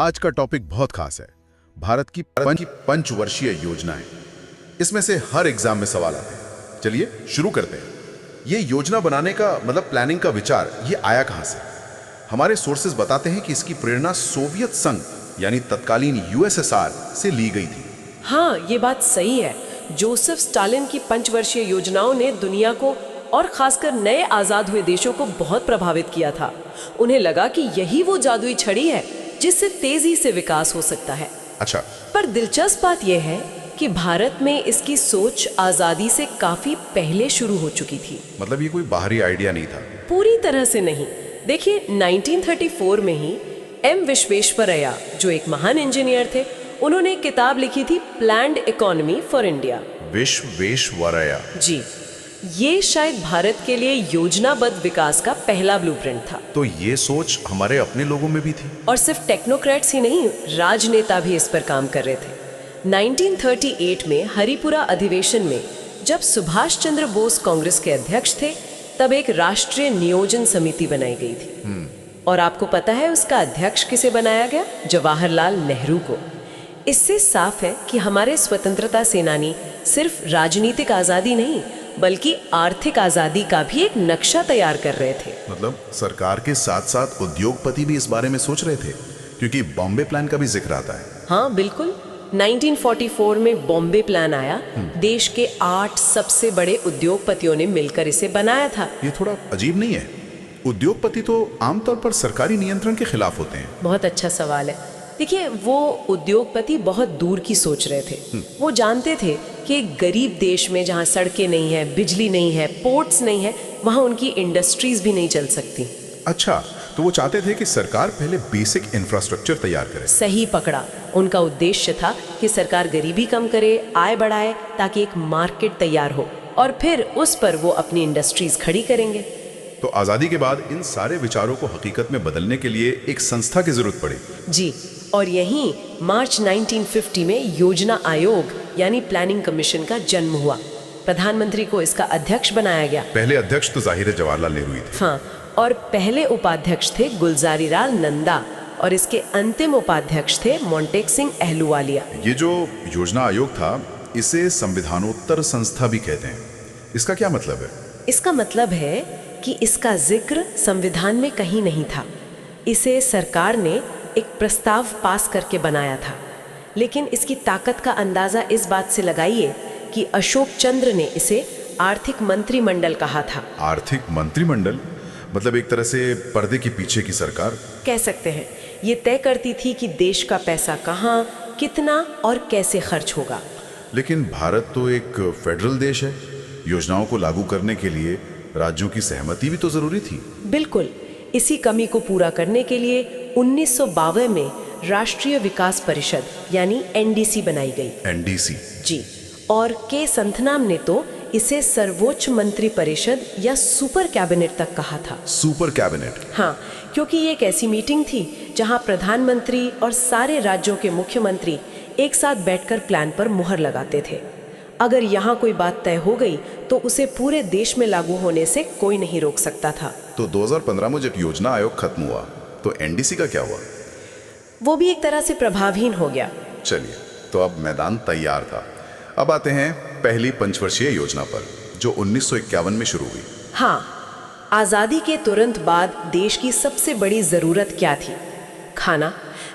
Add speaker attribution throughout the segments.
Speaker 1: आज का टॉपिक बहुत खास है। भारत की पंचवर्षीय योजनाएं। इसमें से हर एग्जाम में सवाल आते हैं। चलिए शुरू करते हैं। ये योजना बनाने का मतलब प्लानिंग का विचार ये आया कहां से? हमारे सोर्सेज बताते हैं कि इसकी प्रेरणा सोवियत संघ यानी तत्कालीन यूएसएसआर से ली गई थी।
Speaker 2: हाँ, ये बात सही है। जोसेफ स्टालिन की पंचवर्षीय योजनाओं ने दुनिया को और खासकर नए आजाद हुए देशों को बहुत प्रभावित किया था। उन्हें लगा कि यही वो जादुई छड़ी है जिससे तेजी से विकास हो सकता है।
Speaker 1: अच्छा,
Speaker 2: पर दिलचस्प बात यह है कि भारत में इसकी सोच आजादी से काफी पहले शुरू हो चुकी थी।
Speaker 1: मतलब ये कोई बाहरी आइडिया नहीं था?
Speaker 2: पूरी तरह से नहीं। देखिए, 1934 में ही एम विश्वेश्वरैया, जो एक महान इंजीनियर थे, उन्होंने एक किताब लिखी थी planned economy for India.
Speaker 1: Visvesvaraya
Speaker 2: ji, ये शायद भारत के लिए योजनाबद्ध विकास का पहला ब्लूप्रिंट था।
Speaker 1: तो ये सोच हमारे अपने लोगों में भी थी?
Speaker 2: और सिर्फ टेक्नोक्रेट्स ही नहीं, राजनेता भी इस पर काम कर रहे थे। 1938 में हरिपुरा अधिवेशन में जब सुभाष चंद्र बोस कांग्रेस के अध्यक्ष थे, तब एक राष्ट्रीय नियोजन समिति बनाई गई थी। और आपको पता है उसका अध्यक्ष किसे बनाया गया? जवाहरलाल नेहरू को। इससे साफ है कि हमारे स्वतंत्रता सेनानी सिर्फ राजनीतिक आजादी नहीं बल्कि आर्थिक आजादी का भी एक नक्शा तैयार कर रहे थे।
Speaker 1: मतलब सरकार के साथ साथ उद्योगपति भी इस बारे में सोच रहे थे, क्योंकि बॉम्बे प्लान का भी जिक्र आता है।
Speaker 2: हाँ बिल्कुल, 1944 में बॉम्बे प्लान आया। देश के 8 सबसे बड़े उद्योगपतियों ने मिलकर इसे बनाया था।
Speaker 1: ये थोड़ा अजीब नहीं है? उद्योगपति तो आमतौर पर सरकारी नियंत्रण के खिलाफ होते हैं।
Speaker 2: बहुत अच्छा सवाल है। देखिए, वो उद्योगपति बहुत दूर की सोच रहे थे। वो जानते थे कि एक गरीब देश में जहाँ सड़कें नहीं है, बिजली नहीं है, पोर्ट्स नहीं है, वहाँ उनकी इंडस्ट्रीज भी नहीं चल सकती।
Speaker 1: अच्छा, तो वो चाहते थे कि सरकार पहले बेसिक इंफ्रास्ट्रक्चर तैयार करे।
Speaker 2: सही पकड़ा। उनका उद्देश्य था कि सरकार गरीबी कम करे, आय बढ़ाए, ताकि एक मार्केट तैयार हो और फिर उस पर वो अपनी इंडस्ट्रीज खड़ी करेंगे।
Speaker 1: तो आजादी के बाद इन सारे विचारों को हकीकत में बदलने के लिए एक संस्था की जरूरत पड़ी।
Speaker 2: जी, और यहीं मार्च 1950 में योजना आयोग यानी प्लानिंग कमीशन का जन्म हुआ। प्रधानमंत्री को इसका अध्यक्ष बनाया गया।
Speaker 1: पहले अध्यक्ष तो जाहिर है जवाहरलाल नेहरू ही थे।
Speaker 2: हाँ, और पहले उपाध्यक्ष थे गुलजारीलाल नंदा और इसके अंतिम उपाध्यक्ष थे मोंटेक सिंह अहलूवालिया।
Speaker 1: ये जो योजना आयोग था, इसे संविधानोत्तर संस्था भी कहते हैं। इसका क्या मतलब है?
Speaker 2: इसका मतलब है कि इसका जिक्र संविधान में कहीं नहीं था। इसे सरकार ने एक प्रस्ताव पास करके बनाया था। लेकिन इसकी ताकत का अंदाजा इस बात से लगाइए कि अशोक चंद्र ने इसे आर्थिक मंत्रिमंडल कहा था।
Speaker 1: आर्थिक मंत्रिमंडल मतलब एक तरह से पर्दे के पीछे की सरकार
Speaker 2: कह सकते हैं। ये तय करती थी कि देश का पैसा कहाँ, कितना और कैसे खर्च होगा।
Speaker 1: लेकिन भारत तो एक फेडरल देश है। योजनाओं को लागू करने के लिए राज्यों की सहमति भी तो जरूरी थी। बिल्कुल।
Speaker 2: इसी कमी को पूरा करने के लिए 1952 में राष्ट्रीय विकास परिषद यानी एनडीसी बनाई गई।
Speaker 1: एनडीसी?
Speaker 2: जी, और के संतनाम ने तो इसे सर्वोच्च मंत्री परिषद या सुपर कैबिनेट तक कहा था।
Speaker 1: Super cabinet?
Speaker 2: हाँ, क्योंकि ये एक ऐसी मीटिंग थी जहां प्रधानमंत्री और सारे राज्यों के मुख्यमंत्री एक साथ बैठकर प्लान पर मुहर लगाते थे। अगर यहाँ कोई बात तय हो गई तो उसे पूरे देश में लागू होने से कोई नहीं रोक सकता था।
Speaker 1: तो 2015 में जब योजना आयोग खत्म हुआ तो एनडीसी का क्या हुआ?
Speaker 2: वो भी एक तरह से प्रभावहीन हो गया।
Speaker 1: चलिए, तो अब मैदान तैयार था। अब आते हैं पहली पंचवर्षीय योजना पर, जो 1951 में शुरू हुई।
Speaker 2: हाँ, आजादी के तुरंत बाद देश की सबसे बड़ी जरूरत क्या थी? खाना।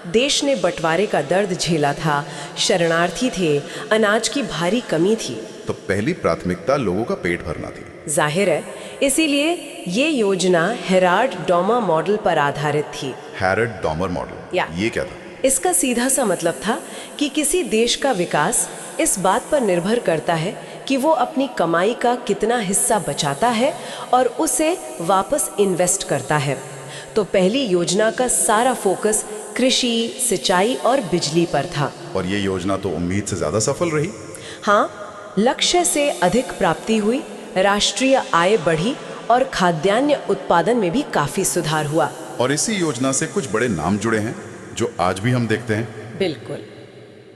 Speaker 2: देश ने बंटवारे का दर्द झेला था, शरणार्थी थे, अनाज की भारी कमी थी।
Speaker 1: तो पहली प्राथमिकता लोगों का पेट भरना थी।
Speaker 2: जाहिर है, इसीलिए ये योजना हेराल्ड डॉमर मॉडल पर आधारित थी।
Speaker 1: Herald Domar model? ये क्या था?
Speaker 2: इसका सीधा सा मतलब था कि किसी देश का विकास इस बात पर निर्भर करता है कि वो अपनी कमाई का कितना हिस्सा बचाता है और उसे वापस इन्वेस्ट करता है। तो पहली योजना का सारा फोकस कृषि, सिंचाई और बिजली पर था।
Speaker 1: और ये योजना तो उम्मीद से ज्यादा सफल रही।
Speaker 2: हाँ, लक्ष्य से अधिक प्राप्ति हुई, राष्ट्रीय आय बढ़ी और खाद्यान्न उत्पादन में भी काफी सुधार हुआ।
Speaker 1: और इसी योजना से कुछ बड़े नाम जुड़े हैं जो आज भी हम देखते हैं।
Speaker 2: बिल्कुल।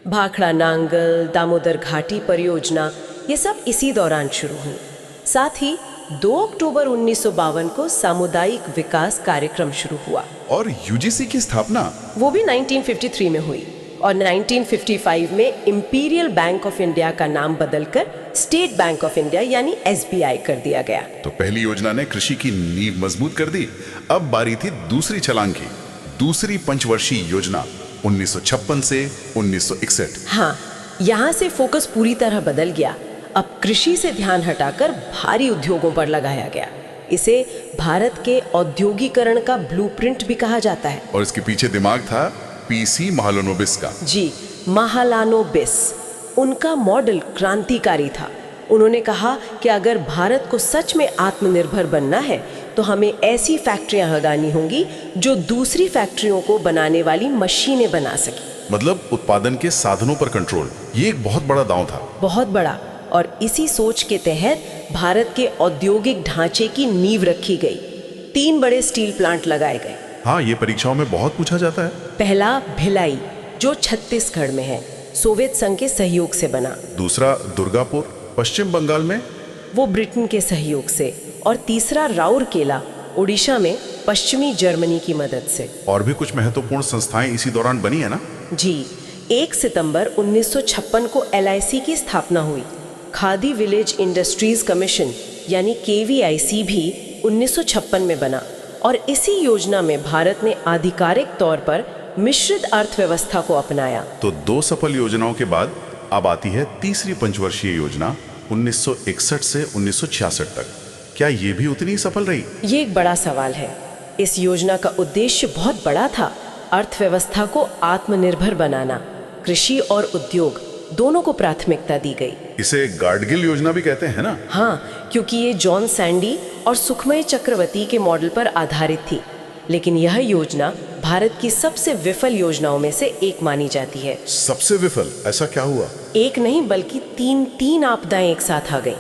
Speaker 2: भाखड़ा नांगल, दामोदर घाटी परियोजना, ये सब इसी दौरान शुरू हुई। साथ ही 2 अक्टूबर 1952 को सामुदायिक विकास कार्यक्रम शुरू हुआ।
Speaker 1: और यूजीसी की स्थापना
Speaker 2: वो भी 1953 में हुई और 1955 में इंपीरियल बैंक ऑफ इंडिया का नाम बदलकर स्टेट बैंक ऑफ इंडिया यानी एसबीआई कर दिया गया।
Speaker 1: तो पहली योजना ने कृषि की नींव मजबूत कर दी। अब बारी थी दूसरी छलांग की, दूसरी पंचवर्षीय योजना 1956 से 1961।
Speaker 2: हाँ, यहाँ से फोकस पूरी तरह बदल गया। अब कृषि से ध्यान हटाकर भारी उद्योगों पर लगाया गया। इसे भारत के औद्योगिकरण का ब्लूप्रिंट भी कहा जाता है।
Speaker 1: और इसके पीछे दिमाग था पीसी महालनोबिस का।
Speaker 2: जी, महालानोबिस। उनका मॉडल क्रांतिकारी था। उन्होंने कहा कि अगर भारत को सच में आत्मनिर्भर बनना है तो हमें ऐसी फैक्ट्रियां लगानी होंगी जो दूसरी फैक्ट्रियों को बनाने वाली मशीनें बना सके।
Speaker 1: मतलब उत्पादन के साधनों पर कंट्रोल, ये एक बहुत बड़ा दांव था।
Speaker 2: बहुत बड़ा। और इसी सोच के तहत भारत के औद्योगिक ढांचे की नींव रखी गई। 3 बड़े स्टील प्लांट लगाए गए।
Speaker 1: हाँ, ये परीक्षाओं में बहुत पूछा जाता है।
Speaker 2: पहला भिलाई, जो छत्तीसगढ़ में है, सोवियत संघ के सहयोग से बना।
Speaker 1: दूसरा दुर्गापुर, पश्चिम बंगाल में,
Speaker 2: वो ब्रिटेन के सहयोग से। और तीसरा राउरकेला, उड़ीसा में, पश्चिमी जर्मनी की मदद से।
Speaker 1: और भी कुछ महत्वपूर्ण संस्थाएं इसी दौरान बनी है ना?
Speaker 2: जी, 1 सितंबर 1956 को एलआईसी की स्थापना हुई। खादी विलेज इंडस्ट्रीज कमीशन यानी केवीआईसी भी 1956 में बना। और इसी योजना में भारत ने आधिकारिक तौर पर मिश्रित अर्थव्यवस्था को अपनाया।
Speaker 1: तो 2 सफल योजनाओं के बाद अब आती है तीसरी पंचवर्षीय योजना 1961 से 1966 तक। क्या ये भी उतनी सफल रही?
Speaker 2: ये एक बड़ा सवाल है। इस योजना का उद्देश्य बहुत बड़ा था, अर्थव्यवस्था को आत्मनिर्भर बनाना। कृषि और उद्योग दोनों को प्राथमिकता दी गई।
Speaker 1: इसे गाडगिल योजना भी कहते हैं ना?
Speaker 2: हाँ, क्योंकि ये जॉन सैंडी और सुखमय चक्रवर्ती के मॉडल पर आधारित थी। लेकिन यह योजना भारत की सबसे विफल योजनाओं में से एक मानी जाती है।
Speaker 1: सबसे विफल? ऐसा क्या हुआ?
Speaker 2: एक नहीं बल्कि तीन आपदाएं एक साथ आ गईं।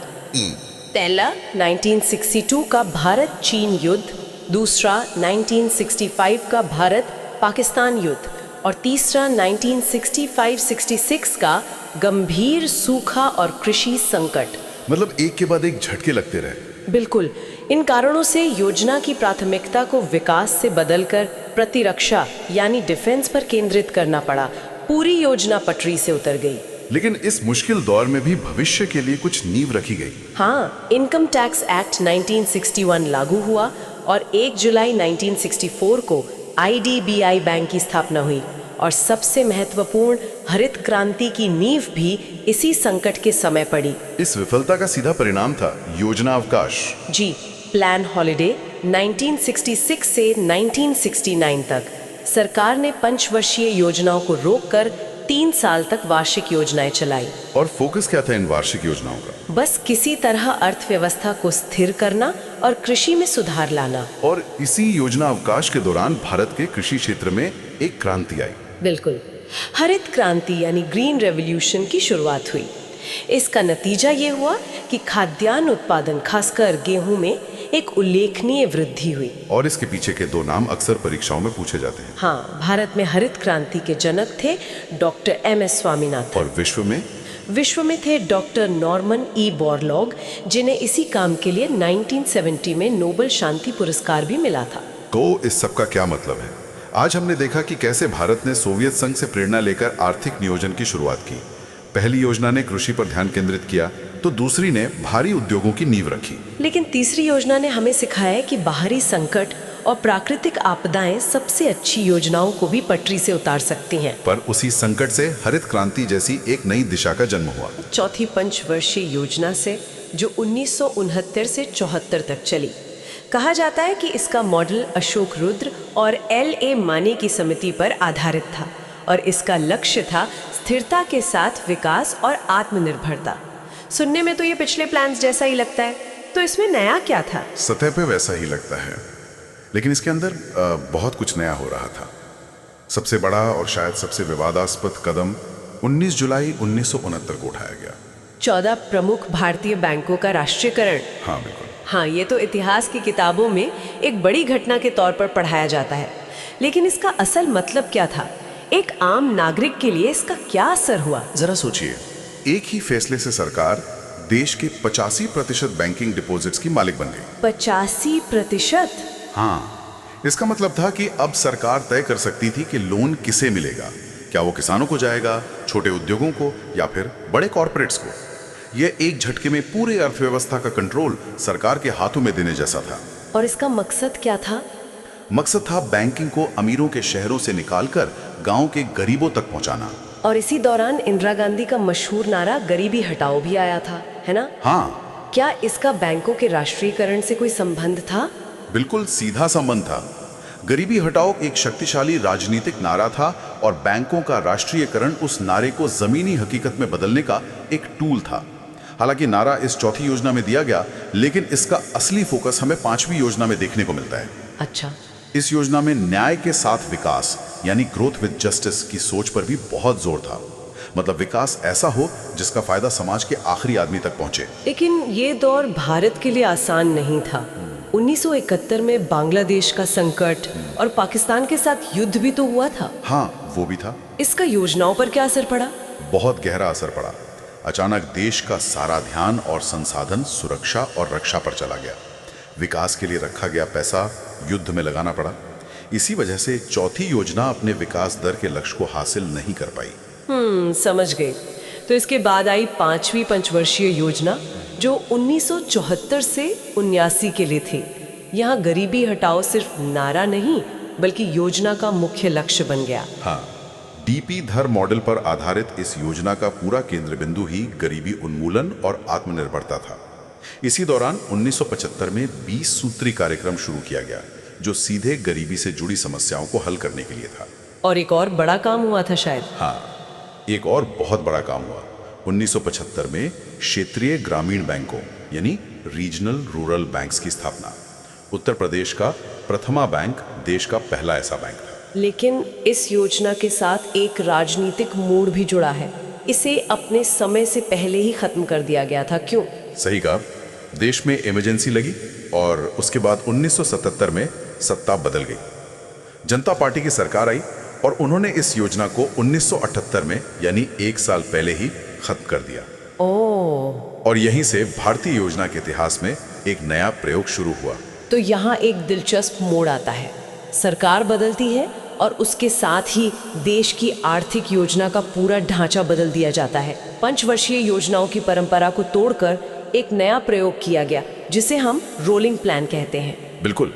Speaker 2: पहला 1962 का भारत चीन युद्ध, दूसरा 1965 का भारत पाकिस्तान युद्ध और तीसरा 1965-66 का गंभीर सूखा और कृषि संकट।
Speaker 1: मतलब एक के बाद एक झटके लगते रहे।
Speaker 2: बिल्कुल। इन कारणों से योजना की प्राथमिकता को विकास से बदलकर प्रतिरक्षा यानी डिफेंस पर केंद्रित करना पड़ा। पूरी योजना पटरी से उतर गई।
Speaker 1: लेकिन इस मुश्किल दौर में भी भविष्य के लिए कुछ नींव रखी गई।
Speaker 2: हाँ, इनकम टैक्स एक्ट 1961 लागू हुआ और 1 जुलाई 1964 को आईडीबीआई बैंक की स्थापना हुई। और सबसे महत्वपूर्ण हरित क्रांति की नींव भी इसी संकट के समय पड़ी।
Speaker 1: इस विफलता का सीधा परिणाम था योजना अवकाश।
Speaker 2: जी, प्लान हॉलिडे 1966 से 1969 तक सरकार ने पंचवर्षीय योजनाओं को रोककर 3 साल तक वार्षिक योजनाएं चलाई।
Speaker 1: और फोकस क्या था इन वार्षिक योजनाओं का?
Speaker 2: बस किसी तरह अर्थव्यवस्था को स्थिर करना और कृषि में सुधार लाना।
Speaker 1: और इसी योजना अवकाश के दौरान भारत के कृषि क्षेत्र में एक क्रांति आई।
Speaker 2: बिल्कुल, हरित क्रांति यानी ग्रीन रेवोल्यूशन की शुरुआत हुई। इसका नतीजा ये हुआ कि खाद्यान्न उत्पादन खासकर गेहूं में एक उल्लेखनीय वृद्धि हुई।
Speaker 1: और इसके पीछे के 2 नाम अक्सर परीक्षाओं में पूछे जाते हैं।
Speaker 2: हाँ, भारत में हरित क्रांति के जनक थे डॉक्टर एम.एस. स्वामीनाथन।
Speaker 1: और विश्व में
Speaker 2: थे डॉक्टर नॉर्मन ई बोरलॉग, जिन्हें इसी काम के लिए 1970 में नोबेल शांति पुरस्कार भी मिला था।
Speaker 1: तो इस सब का क्या मतलब है? आज हमने देखा कि कैसे भारत ने सोवियत संघ से प्रेरणा लेकर आर्थिक नियोजन की शुरुआत की। पहली योजना ने कृषि पर ध्यान केंद्रित किया तो दूसरी ने भारी उद्योगों की नींव रखी।
Speaker 2: लेकिन तीसरी योजना ने हमें सिखाया कि बाहरी संकट और प्राकृतिक आपदाएं सबसे अच्छी योजनाओं को भी पटरी से उतार सकती हैं।
Speaker 1: पर उसी संकट से हरित क्रांति जैसी एक नई दिशा का जन्म हुआ।
Speaker 2: चौथी पंचवर्षीय योजना से, जो 1969 से 74 तक चली। कहा जाता है कि इसका मॉडल अशोक रुद्र और L.A. माने की समिति पर आधारित था और इसका लक्ष्य था स्थिरता के साथ विकास और आत्मनिर्भरता। सुनने में तो ये पिछले प्लान्स जैसा ही लगता है, तो इसमें नया क्या था?
Speaker 1: सतह पे वैसा ही लगता है, लेकिन इसके अंदर बहुत कुछ नया हो रहा था। सबसे बड़ा और शायद सबसे विवादास्पद कदम 19 जुलाई 1969 को उठाया गया।
Speaker 2: 14 प्रमुख भारतीय बैंकों का राष्ट्रीयकरण।
Speaker 1: हाँ बिल्कुल।
Speaker 2: हाँ, ये तो इतिहास की किताबों में एक बड़ी घटना के तौर पर पढ़ाया जाता है, लेकिन इसका असल मतलब क्या था? एक आम नागरिक के लिए इसका क्या असर हुआ?
Speaker 1: जरा सोचिए, एक ही फैसले से सरकार देश के 85% बैंकिंग डिपॉजिट्स की मालिक बन गई।
Speaker 2: 85%?
Speaker 1: हाँ, इसका मतलब था कि अब सरकार तय कर सकती थी कि लोन किसे मिलेगा, क्या वो किसानों को जाएगा, छोटे उद्योगों को, या फिर बड़े कॉरपोरेट्स को। यह एक झटके में पूरी अर्थव्यवस्था का कंट्रोल सरकार के हाथों में देने जैसा था।
Speaker 2: और इसका मकसद क्या था?
Speaker 1: मकसद था बैंकिंग को अमीरों के शहरों से निकालकर गांव के गरीबों तक पहुंचाना।
Speaker 2: और इसी दौरान इंदिरा गांधी का मशहूर नारा गरीबी हटाओ भी आया था, है ना?
Speaker 1: हाँ,
Speaker 2: क्या इसका बैंकों के राष्ट्रीयकरण से कोई संबंध था?
Speaker 1: बिल्कुल सीधा संबंध था। गरीबी हटाओ एक शक्तिशाली राजनीतिक नारा था और बैंकों का राष्ट्रीयकरण उस नारे को जमीनी हकीकत में बदलने का एक टूल था। हालांकि नारा इस चौथी योजना में दिया गया, लेकिन इसका असली फोकस हमें 5वीं योजना में देखने को मिलता है।
Speaker 2: अच्छा।
Speaker 1: इस योजना में न्याय के साथ विकास यानी ग्रोथ विद जस्टिस की सोच पर भी बहुत जोर था। मतलब विकास ऐसा हो जिसका फायदा समाज के आखिरी आदमी तक पहुंचे।
Speaker 2: लेकिन ये दौर भारत के लिए आसान नहीं था। 1971 में बांग्लादेश का संकट और पाकिस्तान के साथ युद्ध भी तो हुआ था।
Speaker 1: हाँ, वो भी था।
Speaker 2: इसका योजनाओं पर क्या असर पड़ा?
Speaker 1: बहुत गहरा असर पड़ा। अचानक देश का सारा ध्यान और संसाधन सुरक्षा और रक्षा पर चला गया। विकास के लिए रखा गया पैसा युद्ध में लगाना पड़ा। इसी वजह से चौथी योजना अपने विकास दर के लक्ष्य को हासिल नहीं कर पाई।
Speaker 2: समझ गई। तो इसके बाद आई 5वीं पंचवर्षीय योजना जो 1974 से 79 के लिए थी। यहाँ गरीबी हटाओ सिर्फ नारा नहीं बल्कि योजना का मुख्य लक्ष्य बन गया।
Speaker 1: हाँ, डीपी धर मॉडल पर आधारित इस योजना का पूरा केंद्र बिंदु ही गरीबी उन्मूलन और आत्मनिर्भरता था। इसी दौरान 1975 में 20 सूत्री कार्यक्रम शुरू किया गया जो सीधे गरीबी से जुड़ी समस्याओं को हल करने के लिए था।
Speaker 2: और एक और बड़ा काम हुआ था शायद।
Speaker 1: हाँ, एक और बहुत बड़ा काम हुआ। 1975 में क्षेत्रीय ग्रामीण बैंकों यानी रीजनल रूरल बैंक्स की स्थापना। उत्तर प्रदेश का प्रथमा बैंक देश का पहला ऐसा बैंक था।
Speaker 2: लेकिन इस योजना के साथ एक राजनीतिक मोड़ भी जुड़ा है। इसे अपने समय से पहले ही खत्म कर दिया गया था। क्यों?
Speaker 1: सही कहा। देश में इमरजेंसी लगी और उसके बाद 1977 में सत्ता बदल गई। जनता पार्टी की सरकार आई और उन्होंने इस योजना को 1978 में यानी 1 साल पहले ही खत्म कर दिया।
Speaker 2: ओह।
Speaker 1: और यहीं से भारतीय योजना के इतिहास में एक नया प्रयोग शुरू हुआ।
Speaker 2: तो यहाँ एक दिलचस्प मोड़ आता है। सरकार बदलती है और उसके साथ ही देश की आर्थिक योजना का पूरा ढांचा बदल दिया जाता है। पंचवर्षीय योजनाओं की परंपरा को तोड़कर एक नया प्रयोग किया गया जिसे हम रोलिंग प्लान कहते हैं।
Speaker 1: बिल्कुल।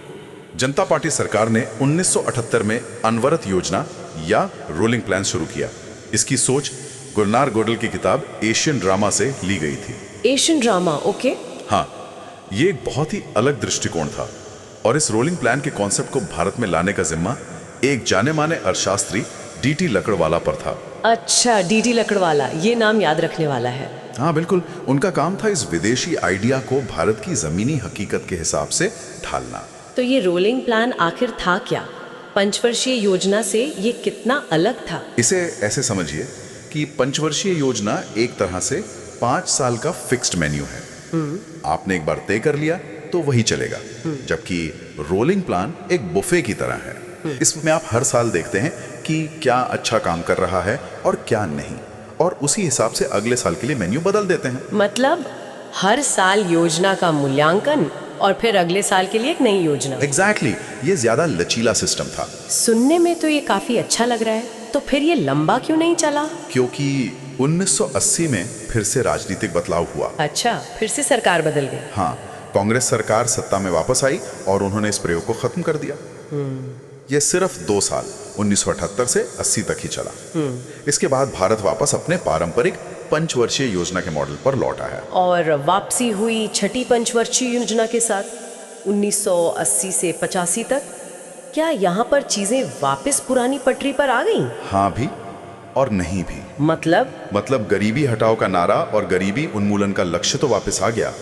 Speaker 1: जनता पार्टी सरकार ने 1978 में अनवरत योजना या रोलिंग प्लान शुरू किया। इसकी सोच गुलनार गोडल की किताब एशियन ड्रामा से ली गई थी।
Speaker 2: Asian drama, okay.
Speaker 1: हाँ, ये एक बहुत ही अलग दृष्टिकोण था और इस रोलिंग प्लान के कॉन्सेप्ट को भारत में लाने का जिम्मा एक जाने माने अर्थशास्त्री डीटी लकड़वाला पर था।
Speaker 2: अच्छा, डीटी लकड़वाला, ये नाम याद रखने वाला है।
Speaker 1: हाँ बिल्कुल। उनका काम था इस विदेशी आइडिया को भारत की जमीनी हकीकत के हिसाब से ढालना।
Speaker 2: तो ये रोलिंग प्लान आखिर था क्या? पंचवर्षीय योजना से ये कितना अलग था?
Speaker 1: इसे ऐसे समझिए कि पंचवर्षीय योजना एक तरह से 5 साल का फिक्स्ड मेन्यू है। आपने एक बार तय कर लिया तो वही चलेगा। जबकि रोलिंग प्लान एक बुफे की तरह है। इसमें आप हर साल देखते हैं कि क्या अच्छा काम कर रहा है और क्या नहीं, और उसी हिसाब से अगले साल के लिए मेन्यू बदल देते हैं।
Speaker 2: मतलब हर साल योजना का मूल्यांकन और फिर अगले साल के लिए एक नई योजना।
Speaker 1: एग्जैक्टली, ये ज्यादा लचीला सिस्टम था।
Speaker 2: सुनने में तो ये काफी अच्छा लग रहा है। तो फिर ये लंबा क्यों नहीं चला?
Speaker 1: क्योंकि 1980 में फिर से राजनीतिक बदलाव हुआ।
Speaker 2: अच्छा, फिर से सरकार बदल गई।
Speaker 1: हाँ, कांग्रेस सरकार सत्ता में वापस आई और उन्होंने इस प्रयोग को खत्म कर दिया। यह सिर्फ 2 साल 1978 से 80 तक ही चला। इसके बाद भारत वापस अपने पारंपरिक पंचवर्षीय योजना के मॉडल पर लौटा है।
Speaker 2: और वापसी हुई छठी पंचवर्षीय योजना के साथ 1980 से 85 तक। क्या यहाँ पर चीजें वापस पुरानी पटरी पर आ गईं?
Speaker 1: हाँ भी और नहीं भी।
Speaker 2: मतलब
Speaker 1: गरीबी हटाओ का नारा और गरीबी उन्मूलन का लक्ष्य तो वापस आ गया,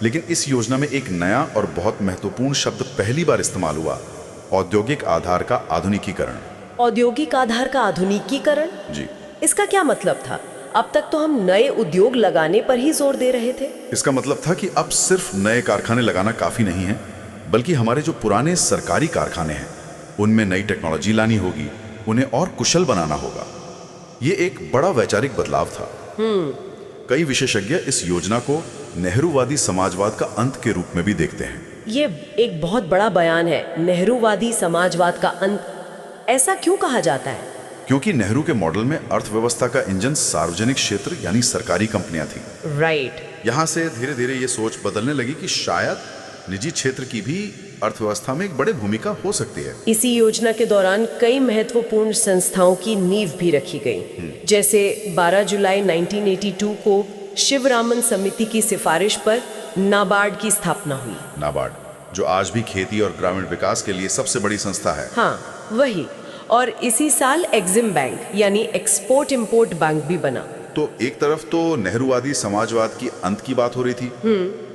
Speaker 1: लेकिन इस योजना में एक नया और बहुत महत्वपूर्ण शब्द पहली बार इस्तेमाल हुआ, औद्योगिक आधार का आधुनिकीकरण।
Speaker 2: औद्योगिक आधार का आधुनिकीकरण?
Speaker 1: जी।
Speaker 2: इसका क्या मतलब था? अब तक तो हम नए उद्योग लगाने पर ही जोर दे रहे थे।
Speaker 1: इसका मतलब था कि अब सिर्फ नए कारखाने लगाना काफी नहीं है, बल्कि हमारे जो पुराने सरकारी कारखाने हैं उनमें नई टेक्नोलॉजी लानी होगी, उन्हें और कुशल बनाना होगा। ये एक बड़ा वैचारिक बदलाव था। कई विशेषज्ञ इस योजना को नेहरूवादी समाजवाद का अंत के रूप में भी देखते हैं।
Speaker 2: ये एक बहुत बड़ा बयान है, नेहरूवादी समाजवाद का अंत। ऐसा क्यों कहा जाता है?
Speaker 1: क्योंकि नेहरू के मॉडल में अर्थव्यवस्था का इंजन सार्वजनिक क्षेत्र यानी सरकारी कंपनियां थी।
Speaker 2: राइट।
Speaker 1: यहां से धीरे धीरे ये सोच बदलने लगी कि शायद निजी क्षेत्र की भी अर्थव्यवस्था में एक बड़ी भूमिका हो सकती है।
Speaker 2: इसी योजना के दौरान कई महत्वपूर्ण संस्थाओं की नींव भी रखी गई, जैसे 12 जुलाई 1982 को शिवरामन समिति की सिफारिश पर नाबार्ड की स्थापना हुई।
Speaker 1: नाबार्ड, जो आज भी खेती और ग्रामीण विकास के लिए सबसे बड़ी संस्था है।
Speaker 2: हाँ, वही। और इसी साल एग्जिम बैंक यानी एक्सपोर्ट इंपोर्ट बैंक भी बना।
Speaker 1: तो एक तरफ तो नेहरूवादी समाजवाद की अंत की बात हो रही थी,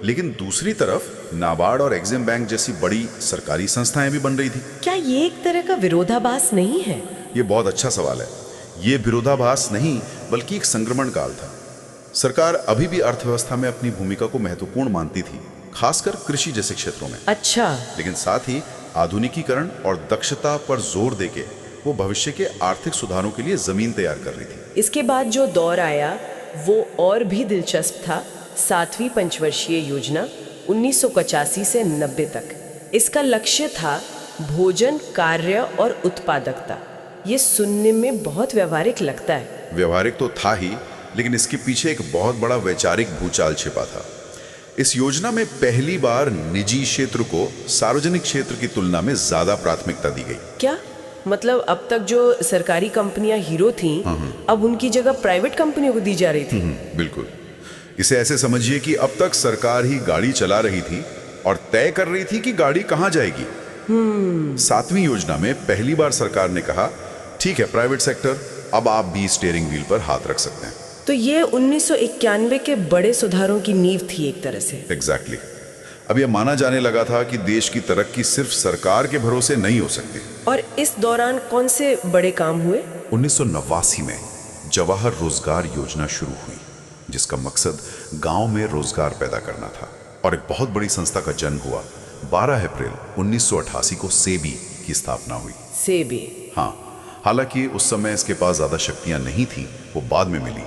Speaker 1: लेकिन दूसरी तरफ नाबार्ड और एग्जिम बैंक जैसी बड़ी सरकारी संस्थाएं भी बन रही थी।
Speaker 2: क्या ये एक तरह का विरोधाभास नहीं है?
Speaker 1: ये बहुत अच्छा सवाल है। ये विरोधाभास नहीं, बल्कि एक संक्रमण काल था। सरकार अभी भी अर्थव्यवस्था में अपनी भूमिका को महत्वपूर्ण मानती थी, खासकर कृषि जैसे क्षेत्रों में।
Speaker 2: अच्छा।
Speaker 1: लेकिन साथ ही आधुनिकीकरण और दक्षता पर जोर देके वो भविष्य के आर्थिक सुधारों के लिए जमीन तैयार कर रही थी।
Speaker 2: इसके बाद जो दौर आया वो और भी दिलचस्प था। 7वीं पंचवर्षीय योजना 1985 से 90 तक। इसका लक्ष्य था भोजन, कार्य और उत्पादकता। ये सुनने में बहुत व्यवहारिक लगता है।
Speaker 1: व्यवहारिक तो था ही, लेकिन इसके पीछे एक बहुत बड़ा वैचारिक भूचाल छिपा था। इस योजना में पहली बार निजी क्षेत्र को सार्वजनिक क्षेत्र की तुलना में ज्यादा प्राथमिकता दी गई।
Speaker 2: क्या मतलब अब तक जो सरकारी कंपनियां हीरो थीं, अब उनकी जगह प्राइवेट कंपनियों को दी जा रही थी?
Speaker 1: बिल्कुल। इसे ऐसे समझिए कि अब तक सरकार ही गाड़ी चला रही थी और तय कर रही थी कि गाड़ी कहां जाएगी। 7वीं योजना में पहली बार सरकार ने कहा, ठीक है प्राइवेट सेक्टर, अब आप भी स्टीयरिंग व्हील पर हाथ रख सकते हैं।
Speaker 2: तो ये 1991 के बड़े सुधारों की नींव थी एक तरह से।
Speaker 1: एग्जैक्टली। अब यह माना जाने लगा था कि देश की तरक्की सिर्फ सरकार के भरोसे नहीं हो सकती।
Speaker 2: और इस दौरान कौन से बड़े काम हुए?
Speaker 1: 1989 में जवाहर रोजगार योजना शुरू हुई, जिसका मकसद गांव में रोजगार पैदा करना था। और एक बहुत बड़ी संस्था का जन्म हुआ। 12 अप्रैल 1988 को सेबी की स्थापना हुई।
Speaker 2: सेबी?
Speaker 1: हाँ, हालांकि उस समय इसके पास ज्यादा शक्तियां नहीं थी, वो बाद में मिली।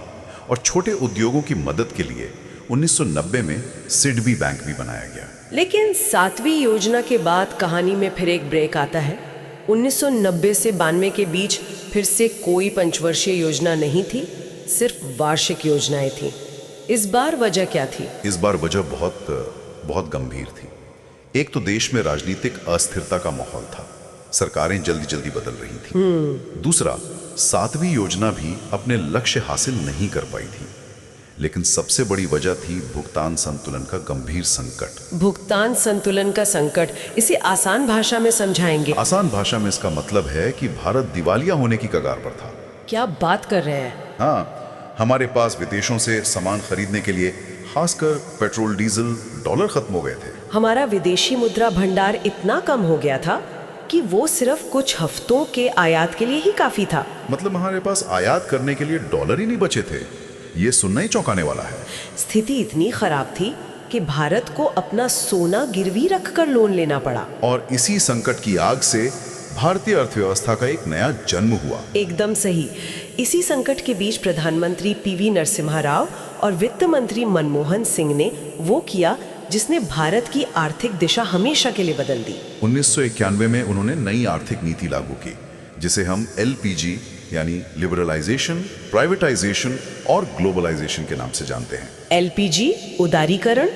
Speaker 1: और छोटे उद्योगों की मदद के लिए 1990 में सिडबी बैंक भी बनाया गया।
Speaker 2: लेकिन 7वीं योजना के बाद कहानी में फिर एक ब्रेक आता है। 1990 से 92 के बीच फिर से कोई पंचवर्षीय योजना नहीं थी, सिर्फ वार्षिक योजनाएं थी। इस बार वजह क्या थी?
Speaker 1: इस बार वजह बहुत गंभीर थी। एक तो देश में राजनीतिक अस्थिरता का माहौल था, सरकारें जल्दी जल्दी बदल रही थी। दूसरा, 7वीं योजना भी अपने लक्ष्य हासिल नहीं कर पाई थी। लेकिन सबसे बड़ी वजह थी भुगतान संतुलन का गंभीर संकट।
Speaker 2: भुगतान संतुलन का संकट, इसे आसान भाषा में समझाएंगे?
Speaker 1: आसान भाषा में इसका मतलब है कि भारत दिवालिया होने की कगार पर था।
Speaker 2: क्या बात कर रहे हैं?
Speaker 1: हाँ, हमारे पास विदेशों से सामान खरीदने के लिए खासकर पेट्रोल, डीजल, डॉलर खत्म हो गए थे।
Speaker 2: हमारा विदेशी मुद्रा भंडार इतना कम हो गया था कि वो सिर्फ कुछ हफ्तों के आयात के लिए ही काफी था।
Speaker 1: मतलब हमारे पास आयात करने के लिए डॉलर ही नहीं बचे थे। ये सुनना ही चौंकाने वाला है।
Speaker 2: स्थिति इतनी खराब थी कि भारत को अपना सोना गिरवी रखकर लोन लेना पड़ा।
Speaker 1: और इसी संकट की आग से भारतीय अर्थव्यवस्था का एक नया जन्म हुआ।
Speaker 2: एकदम सही। इसी संकट के बीच प्रधानमंत्री पीवी नरसिम्हा राव और वित्त मंत्री मनमोहन सिंह ने वो किया जिसने भारत की आर्थिक दिशा हमेशा के लिए बदल दी।
Speaker 1: 1991 में उन्होंने नई आर्थिक नीति लागू की, जिसे हम LPG यानी लिबरलाइजेशन, प्राइवेटाइजेशन और ग्लोबलाइजेशन के नाम से जानते हैं।
Speaker 2: LPG उदारीकरण,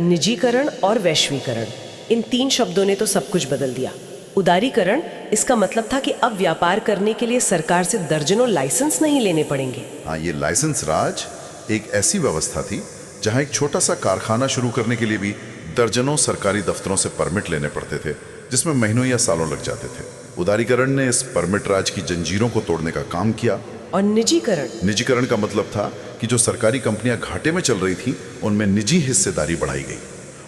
Speaker 2: निजीकरण और वैश्वीकरण, इन 3 शब्दों ने तो सब कुछ बदल दिया। उदारीकरण, इसका मतलब था कि अब व्यापार करने के लिए सरकार से दर्जनों लाइसेंस नहीं लेने पड़ेंगे।
Speaker 1: हाँ, ये लाइसेंस राज एक ऐसी व्यवस्था थी जहां एक छोटा सा कारखाना शुरू करने के लिए भी दर्जनों सरकारी दफ्तरों से परमिट लेने पड़ते थे, जिसमें महीनों या सालों लग जाते थे। उदारीकरण ने इस परमिट राज की जंजीरों को तोड़ने का काम किया।
Speaker 2: और निजीकरण?
Speaker 1: निजीकरण का मतलब था कि जो सरकारी कंपनियां घाटे में चल रही थी, उनमें निजी हिस्सेदारी बढ़ाई गई।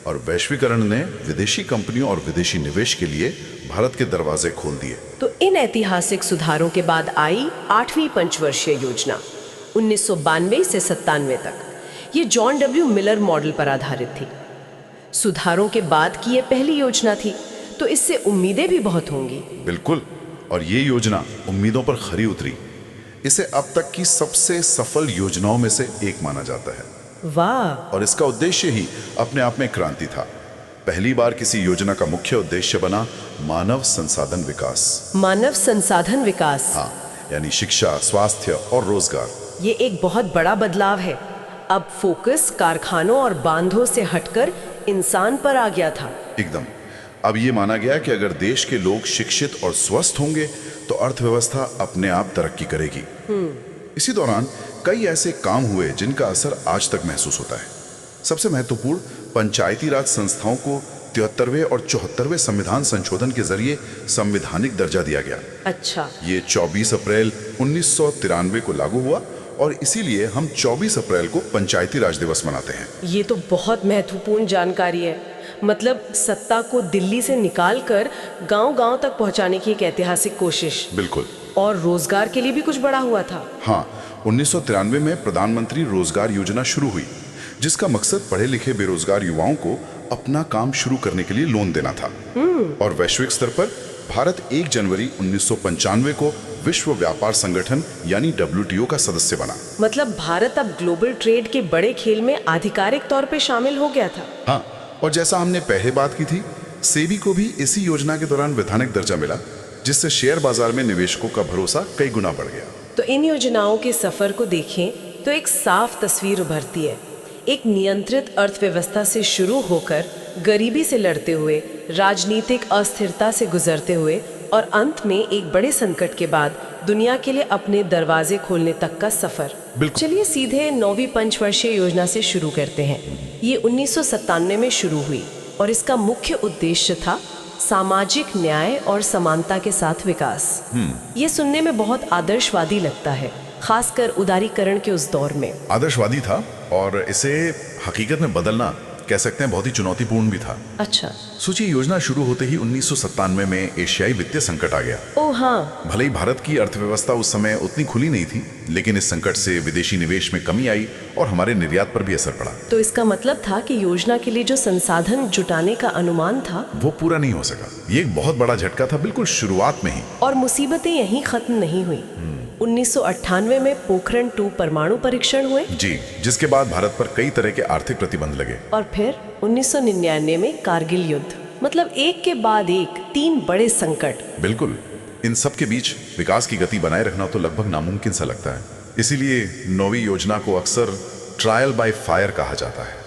Speaker 1: और वैश्वीकरण ने विदेशी कंपनियों और विदेशी निवेश के लिए भारत के दरवाजे खोल दिए।
Speaker 2: तो इन ऐतिहासिक सुधारों के बाद आई 8वीं पंचवर्षीय योजना 1992 से 97 तक। ये जॉन डब्ल्यू मिलर मॉडल पर आधारित थी। सुधारों के बाद की ये पहली योजना थी, तो इससे उम्मीदें भी बहुत होंगी।
Speaker 1: बिल्कुल, और ये योजना उम्मीदों पर खरी उतरी। इसे अब तक की सबसे सफल योजनाओं में से एक माना जाता है।
Speaker 2: वाह।
Speaker 1: और इसका उद्देश्य ही अपने आप में क्रांति था। पहली बार किसी योजना का मुख्य उद्देश्य बना मानव संसाधन विकास।
Speaker 2: मानव संसाधन विकास।
Speaker 1: हाँ, यानी शिक्षा, स्वास्थ्य और रोजगार।
Speaker 2: ये एक बहुत बड़ा बदलाव है। अब फोकस कारखानों और बांधों से हटकर इंसान पर आ गया था।
Speaker 1: एकदम। अब ये माना गया कि अगर देश के लोग शिक्षित और स्वस्थ होंगे तो अर्थव्यवस्था अपने आप तरक्की करेगी। इसी दौरान कई ऐसे काम हुए जिनका असर आज तक महसूस होता है। सबसे महत्वपूर्ण, पंचायती राज संस्थाओं को 73वें और 74वें संविधान संशोधन के जरिए संवैधानिक दर्जा दिया गया।
Speaker 2: अच्छा।
Speaker 1: ये 24 अप्रैल 1993 को लागू हुआ और इसीलिए हम 24 अप्रैल को पंचायती राज दिवस मनाते हैं।
Speaker 2: ये तो बहुत महत्वपूर्ण जानकारी है। मतलब सत्ता को दिल्ली से निकालकर गांव-गांव तक पहुंचाने की एक ऐतिहासिक कोशिश।
Speaker 1: बिल्कुल।
Speaker 2: और रोजगार के लिए भी कुछ बड़ा हुआ था।
Speaker 1: हाँ, 1993 में प्रधानमंत्री रोजगार योजना शुरू हुई, जिसका मकसद पढ़े लिखे बेरोजगार युवाओं को अपना काम शुरू करने के लिए लोन देना था। और वैश्विक स्तर पर भारत 1 जनवरी 1995 को विश्व व्यापार संगठन यानी WTO का सदस्य बना।
Speaker 2: मतलब भारत अब ग्लोबल ट्रेड के बड़े खेल में आधिकारिक तौर पे शामिल हो गया था।
Speaker 1: हाँ, और जैसा हमने पहले बात की थी, सेबी को भी इसी योजना के दौरान वैधानिक दर्जा मिला, जिससे शेयर बाजार में निवेशकों का भरोसा कई गुना बढ़ गया।
Speaker 2: तो इन योजनाओं के सफर को देखें तो एक साफ तस्वीर उभरती है। एक नियंत्रित अर्थव्यवस्था से शुरू होकर गरीबी से लड़ते हुए, राजनीतिक अस्थिरता से गुजरते हुए और अंत में एक बड़े संकट के बाद दुनिया के लिए अपने दरवाजे खोलने तक का सफर। चलिए सीधे 9वीं पंचवर्षीय योजना से शुरू करते हैं। ये 1997 में शुरू हुई और इसका मुख्य उद्देश्य था सामाजिक न्याय और समानता के साथ विकास। ये सुनने में बहुत आदर्शवादी लगता है, खासकर उदारीकरण के उस दौर में।
Speaker 1: आदर्शवादी था और इसे हकीकत में बदलना कह सकते हैं बहुत ही चुनौतीपूर्ण भी था।
Speaker 2: अच्छा।
Speaker 1: सोचिए, योजना शुरू होते ही 1997 में एशियाई वित्तीय संकट आ गया।
Speaker 2: ओह हाँ।
Speaker 1: भले ही भारत की अर्थव्यवस्था उस समय उतनी खुली नहीं थी, लेकिन इस संकट से विदेशी निवेश में कमी आई और हमारे निर्यात पर भी असर पड़ा।
Speaker 2: तो इसका मतलब था कि योजना के लिए जो संसाधन जुटाने का अनुमान था
Speaker 1: वो पूरा नहीं हो सका। ये एक बहुत बड़ा झटका था, बिल्कुल शुरुआत में ही।
Speaker 2: और मुसीबतें यहीं खत्म नहीं हुई। 1998 में पोखरण 2 परमाणु परीक्षण हुए।
Speaker 1: जी, जिसके बाद भारत पर कई तरह के आर्थिक प्रतिबंध लगे।
Speaker 2: और फिर 1999 में कारगिल युद्ध। मतलब एक के बाद एक 3 बड़े संकट।
Speaker 1: बिल्कुल। इन सब के बीच विकास की गति बनाए रखना तो लगभग नामुमकिन सा लगता है। इसीलिए 9वीं योजना को अक्सर ट्रायल बाय फायर कहा जाता है।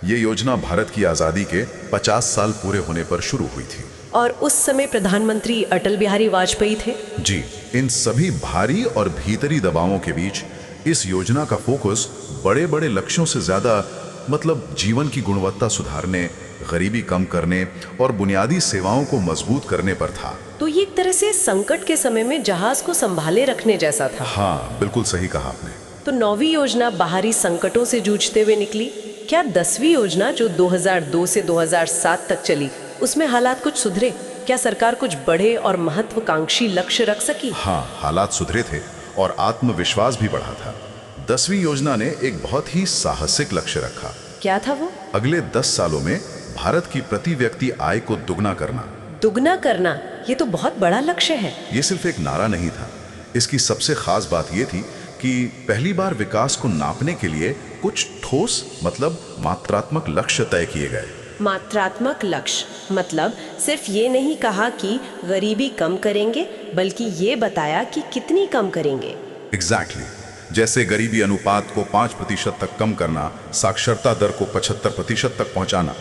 Speaker 1: ये योजना भारत की आज़ादी के 50 साल पूरे होने पर शुरू हुई थी।
Speaker 2: और उस समय प्रधानमंत्री अटल बिहारी वाजपेयी थे।
Speaker 1: जी, इन सभी भारी और भीतरी दबावों के बीच इस योजना का फोकस बड़े बड़े लक्ष्यों से ज्यादा, मतलब जीवन की गुणवत्ता सुधारने, गरीबी कम करने और बुनियादी सेवाओं को मजबूत करने पर था।
Speaker 2: तो ये एक तरह से संकट के समय में जहाज को संभाले रखने जैसा था।
Speaker 1: हाँ, बिल्कुल सही कहा आपने।
Speaker 2: तो 9वीं योजना बाहरी संकटों से जूझते हुए निकली। क्या 10वीं योजना जो 2002 से 2007 तक चली, उसमें हालात कुछ सुधरे? क्या सरकार कुछ बड़े और महत्वाकांक्षी लक्ष्य रख सकी?
Speaker 1: हाँ, हालात सुधरे थे और आत्मविश्वास भी बढ़ा था। 10वीं योजना ने एक बहुत ही साहसिक लक्ष्य रखा।
Speaker 2: क्या था वो?
Speaker 1: अगले 10 सालों में भारत की प्रति व्यक्ति आय को दुगना करना।
Speaker 2: दुगना करना, ये तो बहुत बड़ा लक्ष्य है।
Speaker 1: ये सिर्फ एक नारा नहीं था। इसकी सबसे खास बात ये थी कि पहली बार विकास को नापने के लिए कुछ ठोस, मतलब मात्रात्मक लक्ष्य तय किए गए।
Speaker 2: मात्रात्मक लक्ष्य मतलब सिर्फ ये नहीं कहा कि गरीबी कम करेंगे, बल्कि ये बताया कि कितनी कम करेंगे।
Speaker 1: एग्जैक्टली। जैसे गरीबी अनुपात को 5% तक कम करना, साक्षरता दर को 75% तक पहुंचाना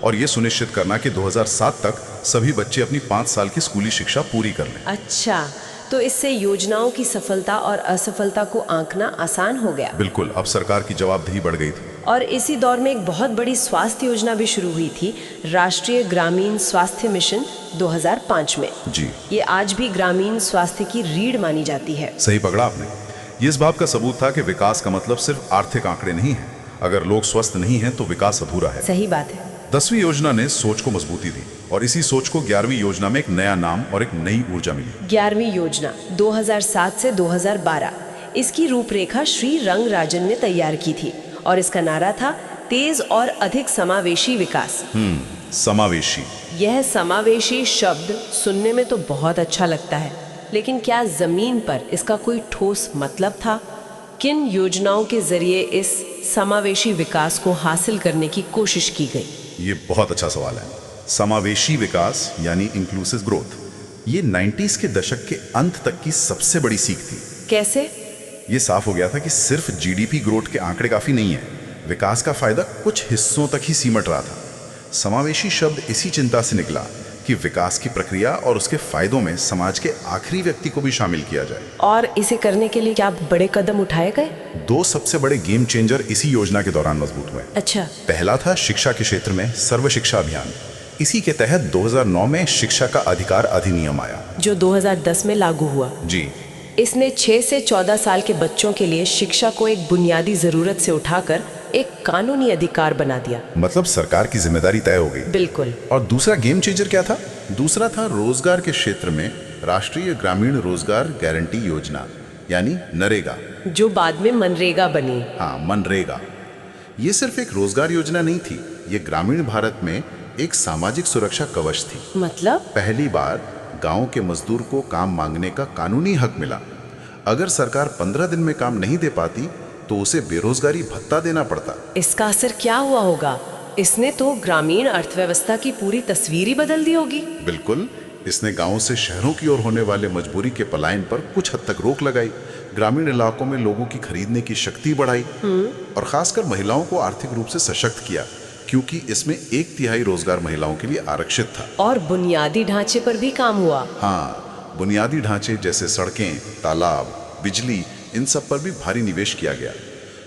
Speaker 1: और ये सुनिश्चित करना कि 2007 तक सभी बच्चे अपनी 5 साल की स्कूली शिक्षा पूरी कर लें।
Speaker 2: अच्छा, तो इससे योजनाओं की सफलता और असफलता को आंकना आसान हो गया।
Speaker 1: बिल्कुल, अब सरकार की जवाबदेही बढ़ गई थी।
Speaker 2: और इसी दौर में एक बहुत बड़ी स्वास्थ्य योजना भी शुरू हुई थी, राष्ट्रीय ग्रामीण स्वास्थ्य मिशन 2005 में।
Speaker 1: जी,
Speaker 2: ये आज भी ग्रामीण स्वास्थ्य की रीढ़ मानी जाती है।
Speaker 1: सही पकड़ा आपने। ये इस बात का सबूत था कि विकास का मतलब सिर्फ आर्थिक आंकड़े नहीं है। अगर लोग स्वस्थ नहीं हैं तो विकास अधूरा है।
Speaker 2: सही बात है।
Speaker 1: 10वीं योजना ने सोच को मजबूती दी और इसी सोच को 11वीं योजना में एक नया नाम और एक नई ऊर्जा मिली।
Speaker 2: 11वीं योजना 2007 से 2012, इसकी रूपरेखा श्री रंगराजन ने तैयार की थी और इसका नारा था तेज और अधिक समावेशी विकास।
Speaker 1: समावेशी।
Speaker 2: यह समावेशी शब्द सुनने में तो बहुत अच्छा लगता है, लेकिन क्या जमीन पर इसका कोई ठोस मतलब था? किन योजनाओं के जरिए इस समावेशी विकास को हासिल करने की कोशिश की गई?
Speaker 1: ये बहुत अच्छा सवाल है। समावेशी विकास यानी इंक्लूसिव ग्रोथ, ये 90s के दशक के अंत तक की सबसे बड़ी सीख थी।
Speaker 2: कैसे?
Speaker 1: ये साफ हो गया था कि सिर्फ जीडीपी ग्रोथ के आंकड़े काफी नहीं है, विकास का फायदा कुछ हिस्सों तक ही सिमट रहा था। समावेशी शब्द इसी चिंता से निकला कि विकास की प्रक्रिया और उसके फायदों में समाज के आखिरी व्यक्ति को भी शामिल किया जाए।
Speaker 2: और इसे करने के लिए क्या बड़े कदम उठाए गए?
Speaker 1: 2 सबसे बड़े गेम चेंजर इसी योजना के दौरान मजबूत हुए।
Speaker 2: अच्छा।
Speaker 1: पहला था शिक्षा के क्षेत्र में सर्व शिक्षा अभियान। इसी के तहत 2009 में शिक्षा का अधिकार अधिनियम आया,
Speaker 2: जो 2010 में लागू हुआ।
Speaker 1: जी।
Speaker 2: इसने 6 से 14 साल के बच्चों के लिए शिक्षा को एक बुनियादी जरूरत से उठाकर एक कानूनी अधिकार बना दिया।
Speaker 1: मतलब सरकार की जिम्मेदारी तय हो गई।
Speaker 2: बिल्कुल।
Speaker 1: और दूसरा गेम चेंजर क्या था? दूसरा था रोजगार के क्षेत्र में राष्ट्रीय ग्रामीण रोजगार गारंटी योजना यानी नरेगा,
Speaker 2: जो बाद में मनरेगा बनी।
Speaker 1: हाँ, मनरेगा। ये सिर्फ एक रोजगार योजना नहीं थी, ये ग्रामीण भारत में एक सामाजिक सुरक्षा कवच थी।
Speaker 2: मतलब?
Speaker 1: पहली बार गांव के मजदूर को काम मांगने का कानूनी हक मिला। अगर सरकार 15 दिन में काम नहीं दे पाती तो उसे बेरोजगारी भत्ता देना पड़ता।
Speaker 2: इसका असर क्या हुआ होगा? इसने तो ग्रामीण अर्थव्यवस्था की पूरी तस्वीर ही बदल दी होगी।
Speaker 1: बिल्कुल। इसने गांवों से शहरों की ओर होने वाले मजबूरी के पलायन पर कुछ हद तक रोक लगाई, ग्रामीण इलाकों में लोगों की खरीदने की शक्ति बढ़ाई और खासकर महिलाओं को आर्थिक रूप से सशक्त किया, क्योंकि इसमें 1/3 रोजगार महिलाओं के लिए आरक्षित था।
Speaker 2: और बुनियादी ढांचे पर भी काम हुआ।
Speaker 1: हाँ, बुनियादी ढांचे जैसे सड़कें, तालाब, बिजली, इन सब पर भी भारी निवेश किया गया।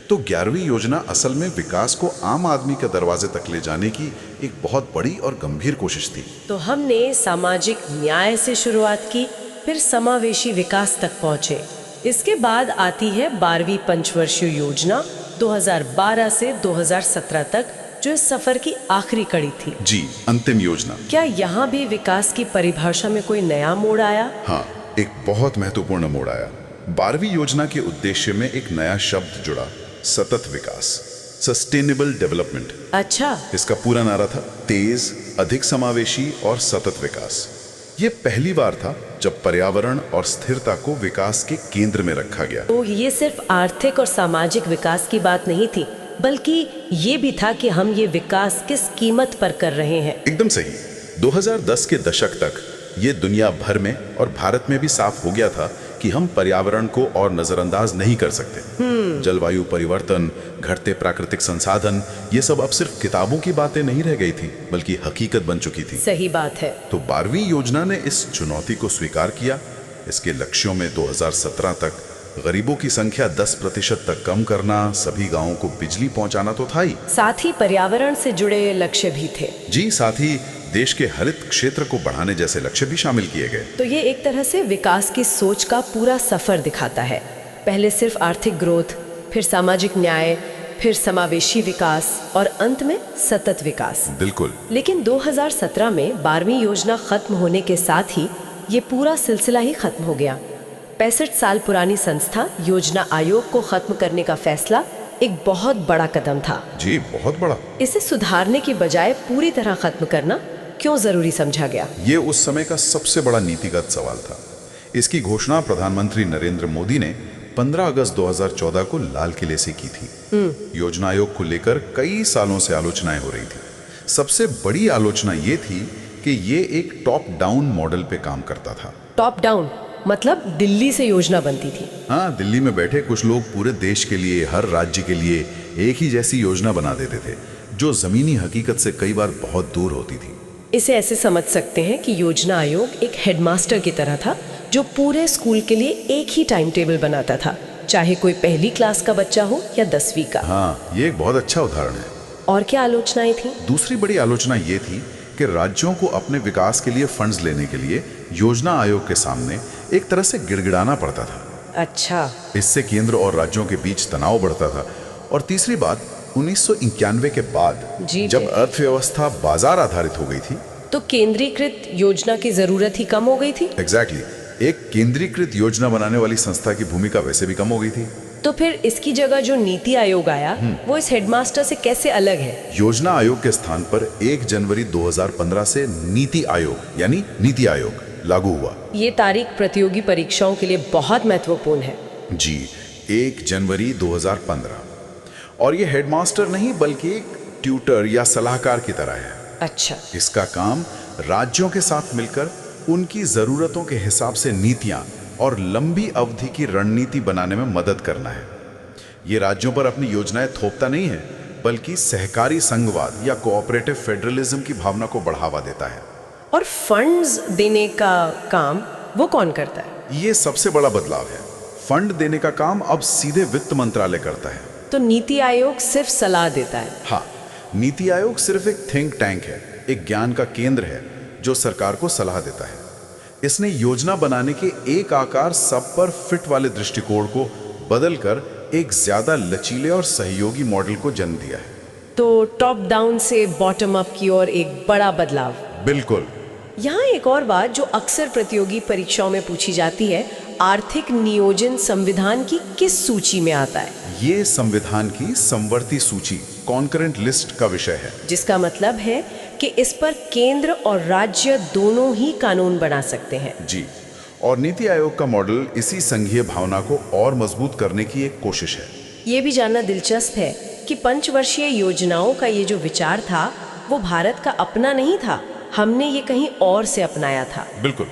Speaker 1: तो 11वीं योजना असल में विकास को आम आदमी के दरवाजे तक ले जाने की एक बहुत बड़ी और गंभीर कोशिश थी।
Speaker 2: तो हमने सामाजिक न्याय से शुरुआत की, फिर समावेशी विकास तक पहुंचे। इसके बाद आती है 12वीं पंचवर्षीय योजना 2012 से 2017 तक, जो इस सफर की आखिरी कड़ी थी।
Speaker 1: जी, अंतिम योजना।
Speaker 2: क्या यहाँ भी विकास की परिभाषा में कोई नया मोड़ आया?
Speaker 1: हाँ, एक बहुत महत्वपूर्ण मोड़ आया। 12वीं योजना के उद्देश्य में एक नया शब्द जुड़ा, सतत विकास, सस्टेनेबल डेवलपमेंट।
Speaker 2: अच्छा।
Speaker 1: इसका पूरा नारा था तेज, अधिक समावेशी और सतत विकास। ये पहली बार था जब पर्यावरण और स्थिरता को विकास के केंद्र में रखा गया।
Speaker 2: तो ये सिर्फ आर्थिक और सामाजिक विकास की बात नहीं थी, बल्कि ये भी था कि हम ये विकास किस कीमत पर कर रहे हैं।
Speaker 1: एकदम सही। 2010 के दशक तक ये दुनिया भर में और भारत में भी साफ हो गया था कि हम पर्यावरण को और नजरअंदाज नहीं कर सकते। जलवायु परिवर्तन, घटते प्राकृतिक संसाधन, ये सब अब सिर्फ किताबों की बातें नहीं रह गई थी, बल्कि हकीकत बन चुकी थी।
Speaker 2: सही बात है।
Speaker 1: तो 12वीं योजना ने इस चुनौती को स्वीकार किया। इसके लक्ष्यों में 2017 तक गरीबों की संख्या 10% तक कम करना, सभी गांवों को बिजली पहुंचाना तो था ही,
Speaker 2: साथ ही पर्यावरण से जुड़े लक्ष्य भी थे।
Speaker 1: जी, साथ ही देश के हरित क्षेत्र को बढ़ाने जैसे लक्ष्य भी शामिल किए गए।
Speaker 2: तो ये एक तरह से विकास की सोच का पूरा सफर दिखाता है। पहले सिर्फ आर्थिक ग्रोथ, फिर सामाजिक न्याय, फिर समावेशी विकास और अंत में सतत विकास।
Speaker 1: बिल्कुल।
Speaker 2: लेकिन 2017 में 12वीं योजना खत्म होने के साथ ही ये पूरा सिलसिला ही खत्म हो गया। 65 साल पुरानी संस्था योजना आयोग को खत्म करने का फैसला एक बहुत बड़ा कदम था।
Speaker 1: जी, बहुत बड़ा।
Speaker 2: इसे सुधारने की बजाय पूरी तरह खत्म करना क्यों जरूरी समझा गया?
Speaker 1: ये उस समय का सबसे बड़ा नीतिगत सवाल था। इसकी घोषणा प्रधानमंत्री नरेंद्र मोदी ने 15 अगस्त 2014 को लाल किले से की थी। योजना आयोग को लेकर कई सालों से आलोचनाएं हो रही थी। सबसे बड़ी आलोचना ये थी कि ये एक टॉप डाउन मॉडल पे काम करता था।
Speaker 2: टॉप डाउन मतलब दिल्ली से योजना बनती थी?
Speaker 1: हाँ, दिल्ली में बैठे कुछ लोग पूरे देश के लिए, हर राज्य के लिए एक ही जैसी योजना बना देते थे, जो जमीनी हकीकत से कई बार बहुत दूर होती थी।
Speaker 2: इसे ऐसे समझ सकते हैं कि योजना आयोग एक हेडमास्टर की तरह था, जो पूरे स्कूल के लिए एक ही टाइम टेबल बनाता था, चाहे कोई पहली क्लास का बच्चा हो या 10वीं का।
Speaker 1: हाँ, ये एक बहुत अच्छा उदाहरण है।
Speaker 2: और क्या आलोचनाएं थी?
Speaker 1: दूसरी बड़ी आलोचना ये थी कि राज्यों को अपने विकास के लिए फंड्स लेने के लिए योजना आयोग के सामने एक तरह से गिड़गिड़ाना पड़ता था।
Speaker 2: अच्छा।
Speaker 1: इससे केंद्र और राज्यों के बीच तनाव बढ़ता था। और तीसरी बात, 1991 के बाद जब अर्थव्यवस्था बाजार आधारित हो गई थी,
Speaker 2: तो केंद्रीकृत योजना की जरूरत ही कम हो गई थी।
Speaker 1: एग्जैक्टली। एक केंद्रीकृत योजना बनाने वाली संस्था की भूमिका वैसे भी कम हो गई थी।
Speaker 2: तो फिर इसकी जगह जो नीति आयोग आया, वो इस हेडमास्टर से कैसे अलग है?
Speaker 1: योजना आयोग के स्थान पर 1 जनवरी 2015 से नीति आयोग यानी नीति आयोग लागू हुआ।
Speaker 2: ये तारीख प्रतियोगी परीक्षाओं के लिए बहुत महत्वपूर्ण है।
Speaker 1: जी, 1 जनवरी 2015 और ये हेडमास्टर नहीं बल्कि एक ट्यूटर या सलाहकार की तरह है।
Speaker 2: अच्छा।
Speaker 1: इसका काम राज्यों के साथ मिलकर उनकी जरूरतों के हिसाब से नीतियां और लंबी अवधि की रणनीति बनाने में मदद करना है। ये राज्यों पर अपनी योजनाएं थोपता नहीं है बल्कि सहकारी संघवाद या कोऑपरेटिव फेडरलिज्म की भावना को बढ़ावा देता है।
Speaker 2: और फंड्स देने का काम वो कौन करता है?
Speaker 1: ये सबसे बड़ा बदलाव है। फंड देने का काम अब सीधे वित्त मंत्रालय करता है।
Speaker 2: तो नीति आयोग सिर्फ सलाह देता है?
Speaker 1: हाँ, नीति आयोग सिर्फ एक थिंक टैंक है, एक ज्ञान का केंद्र है जो सरकार को सलाह देता है। इसने योजना बनाने के एक आकार सब पर फिट वाले दृष्टिकोण को बदलकर एक ज्यादा लचीले और सहयोगी मॉडल को जन्म दिया है।
Speaker 2: तो टॉप डाउन से बॉटम अप की ओर एक बड़ा बदलाव।
Speaker 1: बिल्कुल।
Speaker 2: यहाँ एक और बात जो अक्सर प्रतियोगी परीक्षाओं में पूछी जाती है, आर्थिक नियोजन संविधान की किस सूची में आता है?
Speaker 1: ये संविधान की समवर्ती सूची, कॉन्करेंट लिस्ट का विषय है।
Speaker 2: जिसका मतलब है कि इस पर केंद्र और राज्य दोनों ही कानून बना सकते हैं।
Speaker 1: जी, और नीति आयोग का मॉडल इसी संघीय भावना को और मजबूत करने की एक कोशिश है।
Speaker 2: ये भी जानना दिलचस्प है कि पंचवर्षीय योजनाओं का ये जो विचार था वो भारत का अपना नहीं था, हमने ये कहीं और से अपनाया था।
Speaker 1: बिल्कुल।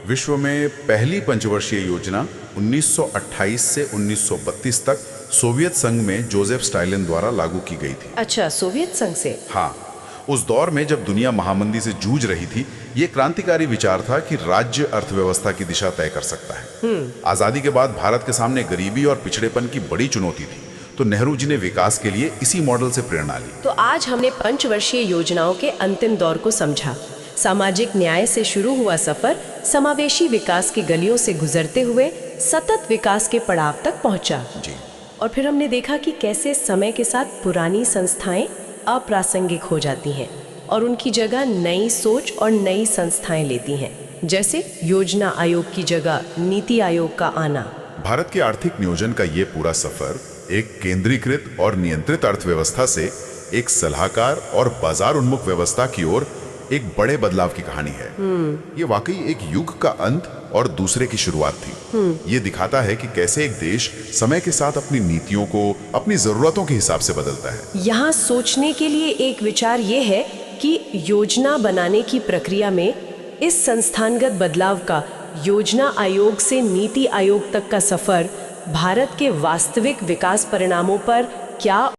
Speaker 1: विश्व में पहली पंचवर्षीय योजना 1928 से 1932 तक सोवियत संघ में जोसेफ स्टालिन द्वारा लागू की गई थी।
Speaker 2: अच्छा, सोवियत संघ से?
Speaker 1: हाँ, उस दौर में जब दुनिया महामंदी से जूझ रही थी, ये क्रांतिकारी विचार था कि राज्य अर्थव्यवस्था की दिशा तय कर सकता है। आजादी के बाद भारत के सामने गरीबी और पिछड़ेपन की बड़ी चुनौती थी, तो नेहरू जी ने विकास के लिए इसी मॉडल से प्रेरणा ली।
Speaker 2: तो आज हमने पंचवर्षीय योजनाओं के अंतिम दौर को समझा। सामाजिक न्याय से शुरू हुआ सफर समावेशी विकास की गलियों से गुजरते हुए सतत विकास के पड़ाव तक पहुंचा।
Speaker 1: जी।
Speaker 2: और फिर हमने देखा कि कैसे समय के साथ पुरानी संस्थाएं अप्रासंगिक हो जाती हैं और उनकी जगह नई सोच और नई संस्थाएं लेती हैं, जैसे योजना आयोग की जगह नीति आयोग का आना।
Speaker 1: भारत के आर्थिक नियोजन का ये पूरा सफर एक केंद्रीकृत और नियंत्रित अर्थव्यवस्था से एक सलाहकार और बाजार उन्मुख व्यवस्था की ओर एक बड़े बदलाव की कहानी है। ये वाकई एक युग का अंत और दूसरे की शुरुआत थी। ये दिखाता है कि कैसे एक देश समय के साथ अपनी नीतियों को अपनी जरूरतों के हिसाब से बदलता है।
Speaker 2: यहाँ सोचने के लिए एक विचार ये है कि योजना बनाने की प्रक्रिया में इस संस्थानगत बदलाव का योजना आयोग से नीति आयोग तक का सफर भारत के वास्तविक विकास परिणामों पर क्या